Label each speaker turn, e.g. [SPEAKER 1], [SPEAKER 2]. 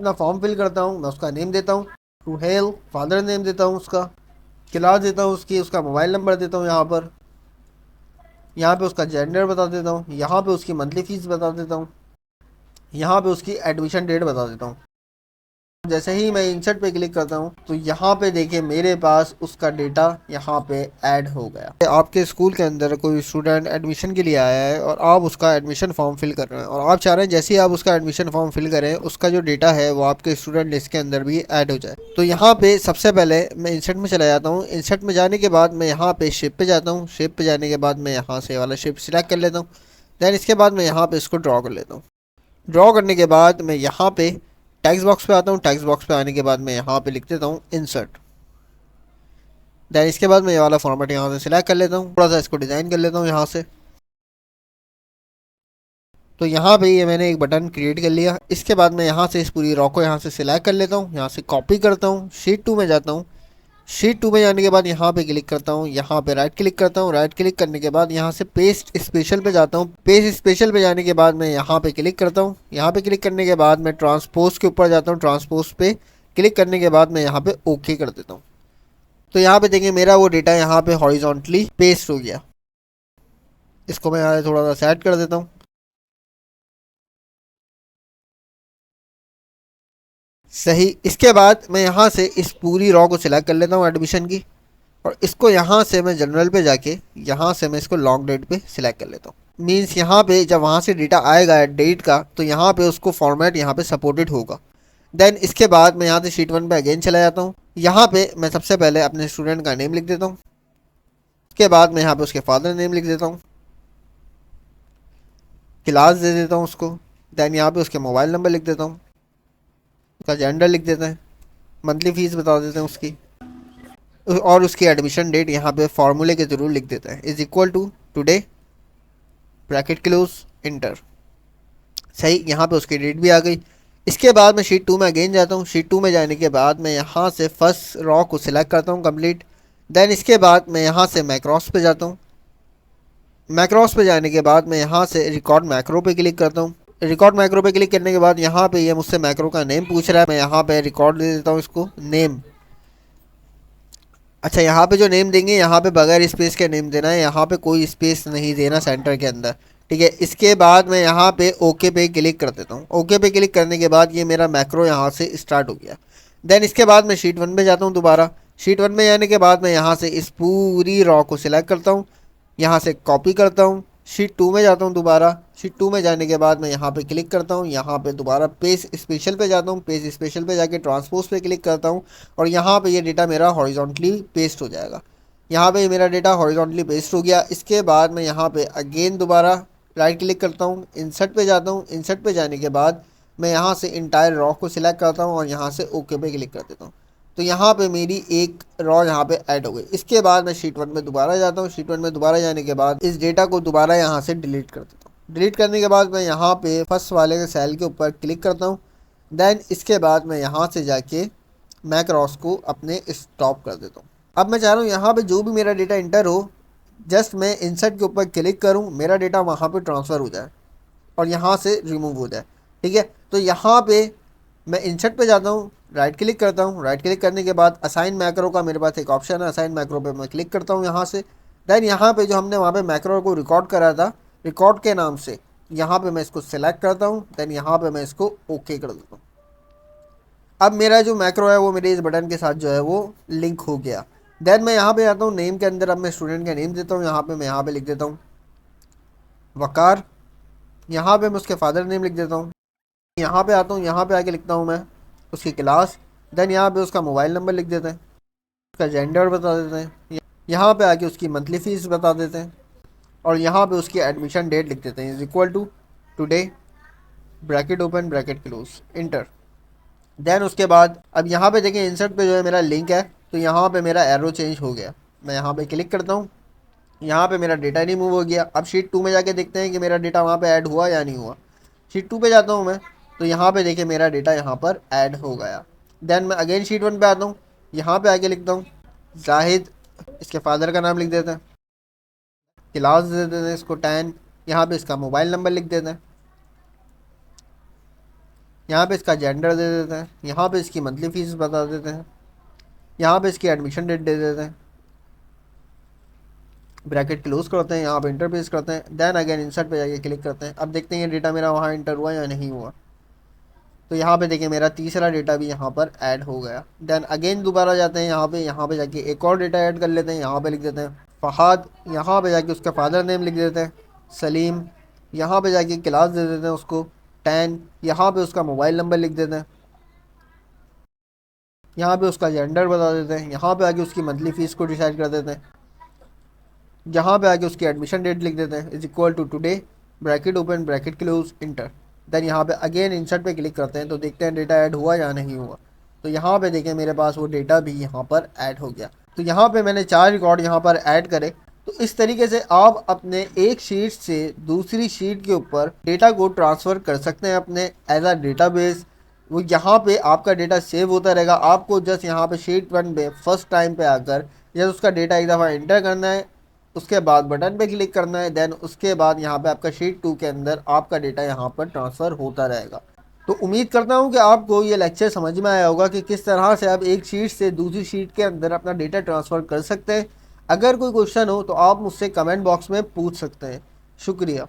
[SPEAKER 1] अपना form fill करता हूँ, मैं उसका नेम देता हूँ टू हेल, फादर नेम देता हूँ उसका, क्लास देता हूँ उसकी, उसका मोबाइल नंबर देता हूँ यहाँ पे उसका जेंडर बता देता हूँ, यहाँ पे उसकी मंथली फीस बता देता हूँ, यहाँ पे उसकी एडमिशन डेट बता देता हूँ। जैसे ही मैं इंसर्ट पे क्लिक करता हूँ तो यहाँ पे देखिए मेरे पास उसका डेटा यहाँ पे ऐड हो गया। आपके स्कूल के अंदर कोई स्टूडेंट एडमिशन के लिए आया है और आप उसका एडमिशन फॉर्म फिल कर रहे हैं और आप चाह रहे हैं जैसे ही आप उसका एडमिशन फॉर्म फिल करें उसका जो डेटा है वो आपके स्टूडेंट लिस्ट के अंदर भी ऐड हो जाए। तो यहाँ पे सबसे पहले मैं इंसर्ट में चला जाता हूँ। इंसर्ट में जाने के बाद मैं यहाँ पे शेप पे जाता हूँ। शेप पे जाने के बाद मैं यहाँ से वाला शेप सिलेक्ट कर लेता हूँ। दैन इसके बाद मैं यहाँ पे इसको ड्रॉ कर लेता हूँ। ड्रॉ करने के बाद मैं यहाँ पे टेक्स्ट बॉक्स पे आता हूँ। टेक्स्ट बॉक्स पे आने के बाद मैं यहाँ पे लिख देता हूँ इंसर्ट। दैन इसके बाद मैं ये वाला फॉर्मेट यहाँ से सिलेक्ट कर लेता हूँ, थोड़ा सा इसको डिज़ाइन कर लेता हूँ यहाँ से। तो यहाँ पे ये मैंने एक बटन क्रिएट कर लिया। इसके बाद मैं यहाँ से इस पूरी रॉ को यहाँ से सिलेक्ट कर लेता हूँ, यहाँ से कॉपी करता हूँ, शीट 2 में जाता हूँ। शीट 2 में जाने के बाद यहाँ पे क्लिक करता हूँ, यहाँ पे राइट क्लिक करता हूँ। राइट क्लिक करने के बाद यहाँ से पेस्ट स्पेशल पे जाता हूँ। पेस्ट स्पेशल पे जाने के बाद मैं यहाँ पे क्लिक करता हूँ। यहाँ पे क्लिक करने के बाद मैं ट्रांसपोज के ऊपर जाता हूँ। ट्रांसपोज पे क्लिक करने के बाद मैं यहाँ पे ओके कर देता हूँ। तो यहाँ पे देखिए मेरा वो डेटा यहाँ पे हॉरिजॉन्टली पेस्ट हो गया। इसको मैं यहाँ थोड़ा सा सेट कर देता हूँ। सही। इसके बाद मैं यहाँ से इस पूरी रॉ को सिलेक्ट कर लेता हूँ एडमिशन की, और इसको यहाँ से मैं जनरल पे जाके यहाँ से मैं इसको लॉन्ग डेट पे सिलेक्ट कर लेता हूँ। मीन्स यहाँ पे जब वहाँ से डेटा आएगा डेट का तो यहाँ पे उसको फॉर्मेट यहाँ पे सपोर्टेड होगा। देन इसके बाद मैं यहाँ से शीट 1 पे अगेन चला जाता हूँ। यहाँ पे मैं सबसे पहले अपने स्टूडेंट का नेम लिख देता हूँ। उसके बाद मैं यहाँ पे उसके फादर नेम लिख देता हूँ, क्लास दे देता हूँ उसको। देन यहाँ पे उसके मोबाइल नंबर लिख देता हूँ, उसका जेंडर लिख देते हैं, मंथली फीस बता देते हैं उसकी, और उसकी एडमिशन डेट यहाँ पे फार्मूले के जरूर लिख देते हैं, is equal to today bracket close enter. सही। यहाँ पे उसकी डेट भी आ गई। इसके बाद मैं शीट 2 में अगेन जाता हूँ। शीट 2 में जाने के बाद मैं यहाँ से फर्स्ट रॉ को सिलेक्ट करता हूँ कंप्लीट। देन इसके बाद मैं यहाँ से मैक्रॉस पे जाता हूँ। मैक्रॉस पे जाने के बाद मैं यहाँ से रिकॉर्ड मैक्रो पे क्लिक करता हूँ। रिकॉर्ड मैक्रो पे क्लिक करने के बाद यहाँ पे ये मुझसे मैक्रो का नेम पूछ रहा है, मैं यहाँ पे रिकॉर्ड दे देता हूँ इसको नेम। अच्छा, यहाँ पे जो नेम देंगे यहाँ पे बगैर स्पेस के नेम देना है, यहाँ पे कोई स्पेस नहीं देना सेंटर के अंदर। ठीक है। इसके बाद मैं यहाँ पे ओके पे क्लिक कर देता हूँ। ओके पे क्लिक करने के बाद ये मेरा मैक्रो यहाँ से स्टार्ट हो गया। देन इसके बाद मैं शीट 1 पे जाता हूँ दोबारा। शीट 1 में जाने के बाद मैं यहाँ से इस पूरी रॉ को सिलेक्ट करता हूँ, यहाँ से कॉपी करता हूँ। शीट 2 में जाता हूँ दोबारा। शीट 2 में जाने के बाद मैं यहाँ पे क्लिक करता हूँ, यहाँ पे दोबारा पेज स्पेशल पे जाता हूँ। पेज स्पेशल पे जाके ट्रांसपोज पे क्लिक करता हूँ, और यहाँ पे ये डेटा मेरा हॉरिजॉन्टली पेस्ट हो जाएगा। यहाँ पे मेरा डेटा हॉरिजॉन्टली पेस्ट हो गया। इसके बाद मैं यहाँ पे अगेन दोबारा राइट क्लिक करता हूँ, इंसर्ट पे जाता हूँ। इंसर्ट पे जाने के बाद मैं यहाँ से इंटायर रॉ को सिलेक्ट करता हूँ और यहाँ से ओके पे क्लिक कर देता हूँ। तो यहाँ पे मेरी एक रॉ यहाँ पे ऐड हो गई। इसके बाद मैं शीट 1 में दोबारा जाता हूँ। शीट 1 में दोबारा जाने के बाद इस डेटा को दोबारा यहाँ से डिलीट कर देता हूँ। डिलीट करने के बाद मैं यहाँ पे फर्स्ट वाले के सेल के ऊपर क्लिक करता हूँ। देन इसके बाद मैं यहाँ से जाके मैक्रॉस को अपने स्टॉप कर देता हूँ। अब मैं चाह रहा हूँ यहाँ पे जो भी मेरा डेटा इंटर हो, जस्ट मैं इंसर्ट के ऊपर क्लिक करूँ, मेरा डेटा वहाँ पे ट्रांसफ़र हो जाए और यहाँ से रिमूव हो जाए। ठीक है। तो यहाँ पे मैं इंसर्ट पे जाता हूँ, राइट क्लिक करता हूँ। राइट क्लिक करने के बाद असाइन मैक्रो का मेरे पास एक ऑप्शन है, असाइन मैक्रो पे मैं क्लिक करता हूँ यहाँ से। देन यहाँ पे जो हमने वहाँ पे मैक्रो को रिकॉर्ड करा था, रिकॉर्ड के नाम से, यहाँ पे मैं इसको सेलेक्ट करता हूँ। देन यहाँ पे मैं इसको ओके कर देता हूँ। अब मेरा जो मैक्रो है वो मेरे इस बटन के साथ जो है वो लिंक हो गया। देन मैं यहाँ पे आता हूँ नेम के अंदर, अब मैं स्टूडेंट का नेम देता हूँ। यहाँ पे मैं यहाँ पे लिख देता हूँ वकार। यहाँ पे मैं उसके फादर नेम लिख देता हूँ। यहाँ पे आता हूँ, यहाँ पे आके लिखता हूँ मैं उसकी क्लास। देन यहाँ पे उसका मोबाइल नंबर लिख देते हैं, उसका जेंडर बता देते हैं, यहाँ पे आके उसकी मंथली फीस बता देते हैं, और यहाँ पे उसकी एडमिशन डेट लिख देते हैं, is equal to today bracket open bracket close enter. Then उसके बाद अब यहाँ पे देखें इंसर्ट पे जो है मेरा लिंक है, तो यहाँ पे मेरा एरो चेंज हो गया। मैं यहाँ पे क्लिक करता हूँ, यहाँ पे मेरा डेटा रिमूव हो गया। अब शीट 2 में जाके देखते हैं कि मेरा डेटा वहाँ पे ऐड हुआ या नहीं हुआ। शीट 2 पे जाता हूँ मैं, तो यहाँ पे देखिए मेरा डेटा यहाँ पर ऐड हो गया। देन मैं अगेन शीट 1 पे आता हूँ, यहाँ पे आके लिखता हूँ जाहिद, इसके फादर का नाम लिख देते हैं, क्लास दे देते हैं इसको 10, यहाँ पे इसका मोबाइल नंबर लिख देते हैं। यहाँ पे इसका जेंडर दे देते हैं, यहाँ पे इसकी मंथली फीस बता देते हैं, यहाँ पे इसकी एडमिशन डेट दे देते हैं, ब्रैकेट क्लोज करते हैं, यहाँ पे इंटर पेस्ट करते हैं, देन अगेन इंसर्ट पे जाके क्लिक करते हैं। अब देखते हैं ये डेटा मेरा वहाँ इंटर हुआ या नहीं हुआ। तो यहाँ पे देखिए मेरा तीसरा डेटा भी यहाँ पर ऐड हो गया। देन अगेन दोबारा जाते हैं यहाँ पे जाके एक और डेटा ऐड कर लेते हैं। यहाँ पे लिख देते हैं फ़हाद, यहाँ पे जाके उसका फादर नेम लिख देते हैं सलीम, यहाँ पे जाके क्लास दे देते हैं उसको 10, यहाँ पे उसका मोबाइल नंबर लिख देते हैं, यहाँ पे उसका जेंडर बता देते हैं, यहाँ पे आके उसकी मंथली फ़ीस को डिसाइड कर देते हैं, यहाँ पे आके उसकी एडमिशन डेट लिख देते हैं is equal to today, bracket open bracket close enter. Then यहाँ पे अगेन इंसर्ट पे क्लिक करते हैं तो देखते हैं डेटा ऐड हुआ या नहीं हुआ। तो यहाँ पे देखें मेरे पास वो डेटा भी यहाँ पर ऐड हो गया। तो यहाँ पे मैंने 4 रिकॉर्ड यहाँ पर ऐड करे। तो इस तरीके से आप अपने एक शीट से दूसरी शीट के ऊपर डेटा को ट्रांसफ़र कर सकते हैं अपने एज अ डेटाबेस। वो यहाँ पे आपका डेटा सेव होता रहेगा। आपको जस्ट यहाँ पे शीट 1 पे फर्स्ट टाइम पे आकर जस्ट उसका डेटा एक दफ़ा इंटर करना है, उसके बाद बटन पे क्लिक करना है, देन उसके बाद यहाँ पे आपका शीट 2 के अंदर आपका डेटा यहाँ पर ट्रांसफ़र होता रहेगा। तो उम्मीद करता हूँ कि आपको ये लेक्चर समझ में आया होगा कि किस तरह से आप एक शीट से दूसरी शीट के अंदर अपना डेटा ट्रांसफ़र कर सकते हैं। अगर कोई क्वेश्चन हो तो आप मुझसे कमेंट बॉक्स में पूछ सकते हैं। शुक्रिया।